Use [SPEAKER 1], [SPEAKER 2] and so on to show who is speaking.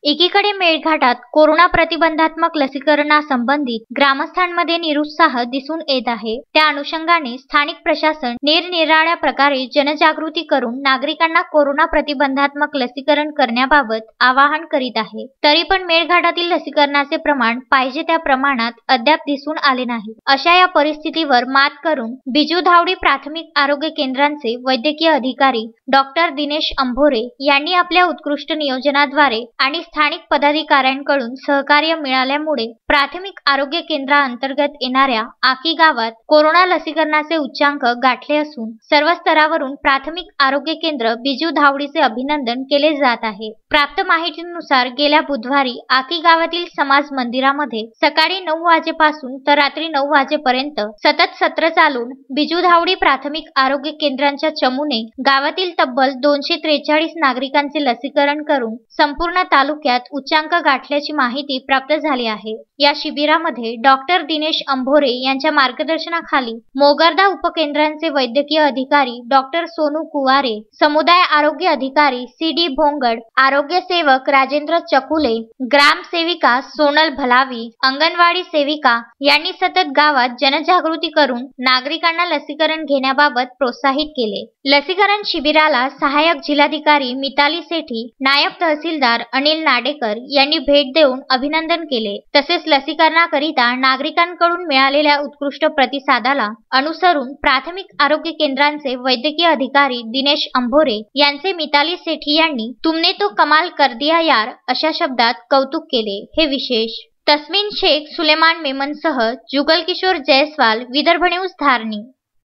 [SPEAKER 1] एकीकडे मेळघाटात कोरोना प्रतिबंधात्मक लसीकरणासंबंधित ग्रामस्थांमध्ये निरुत्साह दिसून येत आहे। त्या अनुषंगाने स्थानिक प्रशासन निरनिराळ्या प्रकारे जनजागृती करून नागरिकांना कोरोना प्रतिबंधात्मक लसीकरण करण्याबाबत आवाहन करीत आहे। तरी पण मेळघाटातील लसीकरणाचे प्रमाण पाहिजे त्या प्रमाणात अद्याप दिसून आले नाही। अशा या परिस्थितीवर मात करून बिजू धावडी प्राथमिक आरोग्य केंद्रांचे वैद्यकीय अधिकारी डॉक्टर दिनेश अंभोरे यांनी आपल्या उत्कृष्ट नियोजनाद्वारे आणि स्थानिक पदाधिकाऱ्यांकडून सहकार्य मिळाल्यामुळे प्राथमिक आरोग्य केंद्रांतर्गत येणाऱ्या आकी गावात कोरोना लसीकरणाचे उच्चांक गाठले असून सर्व स्तरावरून प्राथमिक आरोग्य केंद्र बिजू धावडीचे अभिनंदन केले जात आहे। प्राप्त माहितीनुसार गेल्या बुधवारी आकी गावातील समाज मंदिरामध्ये सकाळी 9 वाजेपासून तर रात्री 9 वाजेपर्यंत सतत सत्र चालून बिजू धावडी प्राथमिक आरोग्य केंद्रांच्या चमूने गावातील तब्बल 243 नागरिकांचे लसीकरण करून संपूर्ण तालुक्यात उच्चांक गाठल्याची माहिती प्राप्त झाली आहे। या शिबिरामध्ये डॉक्टर दिनेश अंभोरे यांच्या मार्गदर्शनाखाली मोगर्दा उपकेंद्रांचे वैद्यकीय अधिकारी डॉक्टर सोनू कुवारे, समुदाय आरोग्य अधिकारी सी.डी. भोंगड, आरोग्य सेवक राजेंद्र चकुले, ग्रामसेविका सोनल भलावी, अंगणवाडी सेविका यांनी सतत गावात जनजागृती करून नागरिकांना लसीकरण घेण्याबाबत प्रोत्साहित केले। लसीकरण शिबिराला सहाय्यक जिल्हाधिकारी मिताली सेठी, नायब तहसीलदार अनिल नाडेकर यांनी भेट देऊन अभिनंदन केले। तसेच लसीकरणाकरिता नागरिकांकडून मिळालेल्या उत्कृष्ट प्रतिसादाला अनुसरून प्राथमिक आरोग्य केंद्रांचे वैद्यकीय अधिकारी दिनेश अंभोरे यांचे मिताली सेठी यांनी तुमने तो कमाल कर दिया यार अशा शब्दात कौतुक केले। हे विशेष। तस्मीन शेख, सुलेमान मेमनसह जुगल किशोर जयस्वाल, विदर्भ न्यूज धारणी।